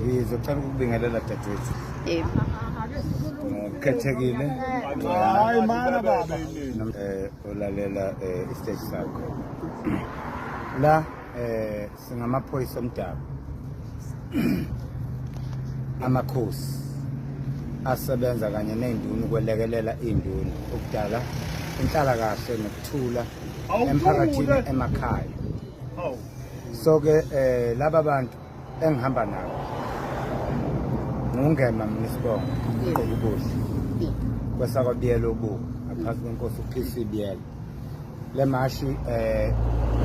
Ngizocela ukubingelela dadewethu. Khethekile. Hayi mana baba. Olalela istage sakho. La singamaphoyisa omdabu. Amakhosi asebenza kanye nezinduna ukwelekelela izinduna ukudala inhlala kahle nokuthula emphakathini emakhaya. So ke laba bantu engihamba nabo ngungema Mnisibongo ubuhle kwesakwabiyela obu ngaphansi kwenkosi uPCBL le mashi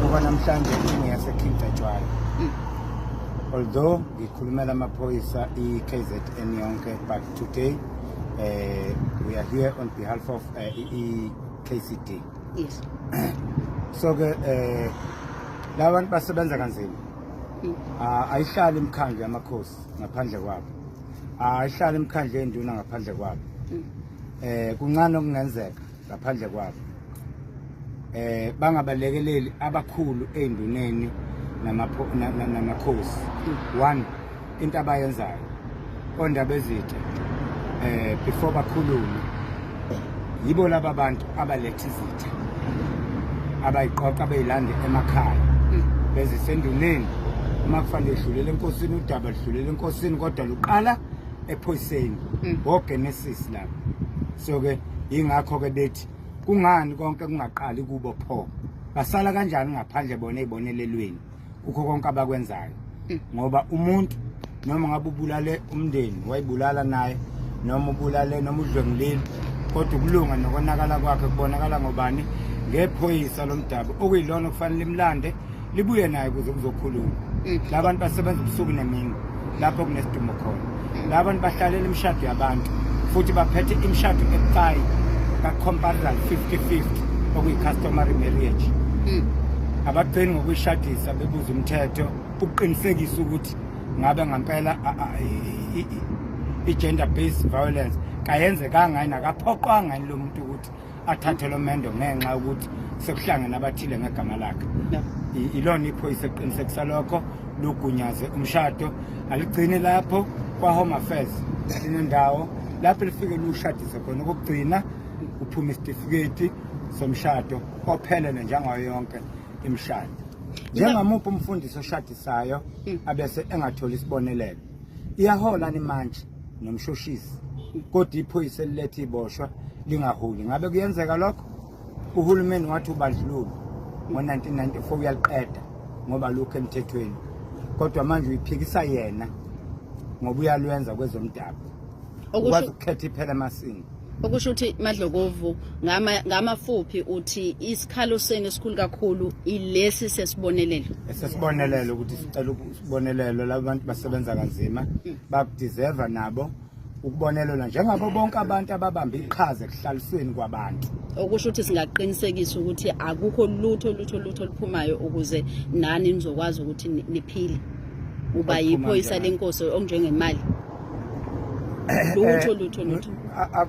kuba namhlanje ingiyase Kingcetshwayo although ngikhulumela amaphoyisa iKZN yonke but today we are here on behalf of KCD. Yes. So ke labantu basebenza kanzima. Ayihlali imkhandlo yamakhosi ngaphandle kwabo. Ayihlali imkhandlo yenduna ngaphandle kwabo. Kuncane okungenzeka ngaphandle kwabo. Bangabalekeleli abakhulu ezinduneni namakhosi. One into abayenzayo ondaba ezithe before bakhulume yibo laba bantu abaletha izitha abayiqoqa abayilande emakhaya bezisenduneni uma kufanele idlulele enkosini udaba lidlulele enkosini kodwa luqala ephoyiseni ngogenesis lapho. So ke ingakho ke bethi kungani konke kungaqali kubo pho basala kanjani ngaphandle bona ezibonelelweni ukho konke abakwenzayo ngoba umuntu noma ngabe ubulale umndeni wayibulala naye noma ubulale noma udlwengilile kodwa ukulunga nokonakala kwakhe kubonakala ngobani ngephoyisa lomdabu okuyilona kufanele imlande libuye naye kuze kuzokhuluma. Labantu basebenza ubusuku nemini lapho kunesidumo khona. Labantu bahlalela imishado yabantu futhi baphethe imishado ebucayi ka comparative 50-50 okuyi customary marriage. Abagcini ngokuyishadisa bebuza umthetho ukuqinisekisa ukuthi ngabe ngempela i-gender based violence kayenze kangani nakaphoqwa ngani lo muntu ukuthi athathe lo mendo ngenxa ukuthi sekuhlangene abathile ngegama lakhe. Ilona iphoyisa eqinisekisa lokho lugunyaze umshado aligcine lapho kwa Home Affairs inendawo lapho lifike lushadise khona ukugcina uphuma isitifiketi somshado ophelele njengayo yonke imishado. Njengamuphi umfundisi oshadisayo abese engatholi isibonelelo iyahola ni manje nomshoshisi kodwa iphoyisa lilethe iboshwa lingaholi. Ngabe kuyenzeka lokho? Uhulumeni wathi ubandlululo ngo-1994 uyaliqeda ngoba lokho emthethweni kodwa manje uyiphikisa yena ngoba uyalwenza kwezomdabu ukwazi ukukhetha iphela emasini. Okusho ukuthi Madlokovu ngamafuphi uthi isikhalo senu esikhulu kakhulu ilesi sesibonelelo. Sesibonelelo ukuthi sicela usibonelelo labantu basebenza kanzima bakudeserve nabo ukubonelelwa njengabo bonke abantu ababamba iqhaza ekuhlalisweni kwabantu. Okusho ukuthi singaqinisekisa ukuthi akukho lutho luphumayo ukuze nani nizokwazi ukuthi niphile. Uba yiphoyisa lenkosi onjengemali. Lutho.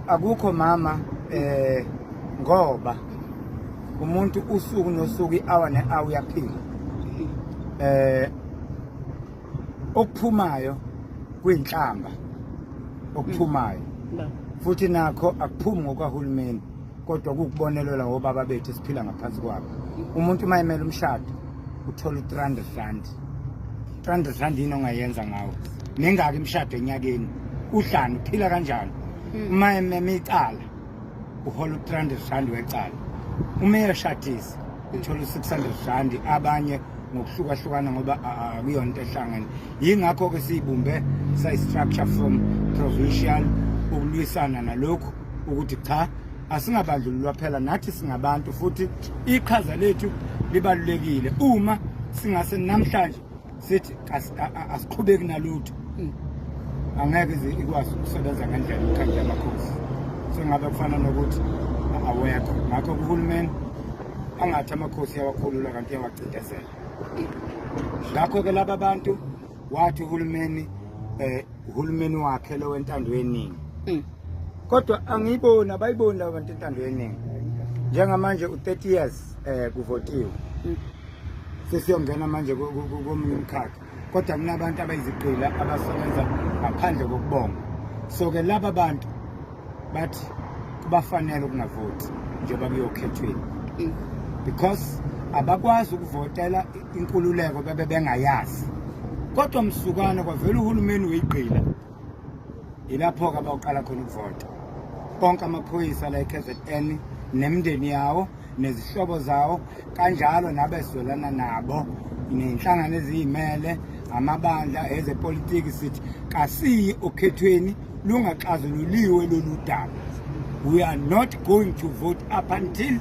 Akukho mama ngoba umuntu usuku nosuku i-hour ne-hour uyaphila. Okuphumayo kwinhlamba okuphumayo futhi nakho akuphumi ngokwahulumeni kodwa kukubonelelwa ngobaba bethu siphila ngaphansi kwabo. Umuntu mayemela umshado uthola u300 rand yini ongayenza ngawo nengaki imshado enyakeni uhlanu uphila kanjani. Uma ememe icala uhola u300 rand wecala uma eyashadisa uthola u600 rand abanye ngokuhlukahlukana ngoba akuyona into ehlangene. Yingakho ke siyibumbe structure from provincial ukulwisana nalokho ukuthi cha asingabandlululwa phela nathi singabantu futhi iqhaza lethu libalulekile. Uma singase namhlanje sithi asiqhubeki nalutho angeke ikwazi ukusebenza ngendlela imkhandlo yamakhosi. Sengabe kufana nokuthi awekho ngakho uhulumeni angathi amakhosi yawakhulula kanti yawacindezela. Ngakho ke laba bantu wathi uhulumeni wakhe lo wentando yeningi kodwa angiyibona bayibona abantu entando yeningi njengamanje u30 years kuvotiwe sesiyongena manje komunye umkhakha kodwa kunabantu abayiziqila abasebenza ngaphandle kokubonga so ke laba bantu bathi kubafanele ukungavoti njengoba kuyokhethweni because abakwazi ukuvotela inkululeko bebe bengayazi kodwa msukwana kwavela uhulumeni weyiqila ilapho ke abaqala khona ukuvota bonke amaphoyisa la eKZN nemndeni yawo nezihlobo zawo kanjalo nabezwelana nabo nenhlangano eziyimele amabandla ezepolitiki sithi kasiyi okhethweni lungaxazululiwe lolu daba. We are not going to vote up until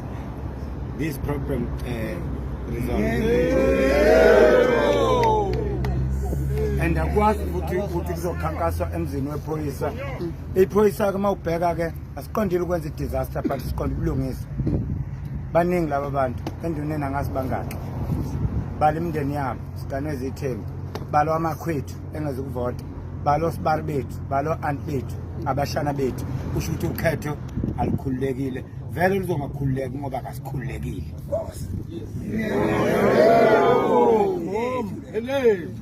this problem resolved. And akwazi ukuthi kuzokhankaswa emzini wephoyisa. Iphoyisa ke mawubheka ke asiqondile ukwenza disaster but siqondile ukulungisa. Baningi laba bantu enduneni angasibangaka. Bala imndeni yabo siganwe izithembu. Balo amakhwethu engeze ukuvota. Balo sibari bethu, balo aunt bethu, abashana bethu. Kusho ukuthi ukhetho alikhululekile. Vele luzongakhululeki ngoba akasikhululekile.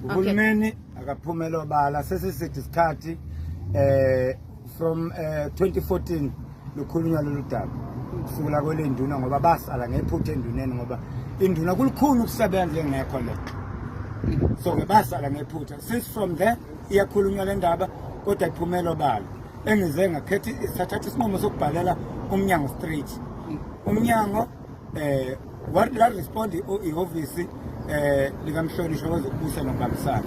Uhulumeni akaphumela obala sesisithi isikhathi from 2014 lukhulunywa lolu daba kusukela kwelenduna ngoba basala ngephutha enduneni ngoba induna kulukhulu ukusebenza engekho le so ke basala ngephutha since from there iyakhulunywa le ndaba kodwa iphumela obala engize ngakhetha isathatha isinqumo sokubhalela umnyango street umnyango what la respond ihhovisi likamhlonishwa wezokubusa nokubambisana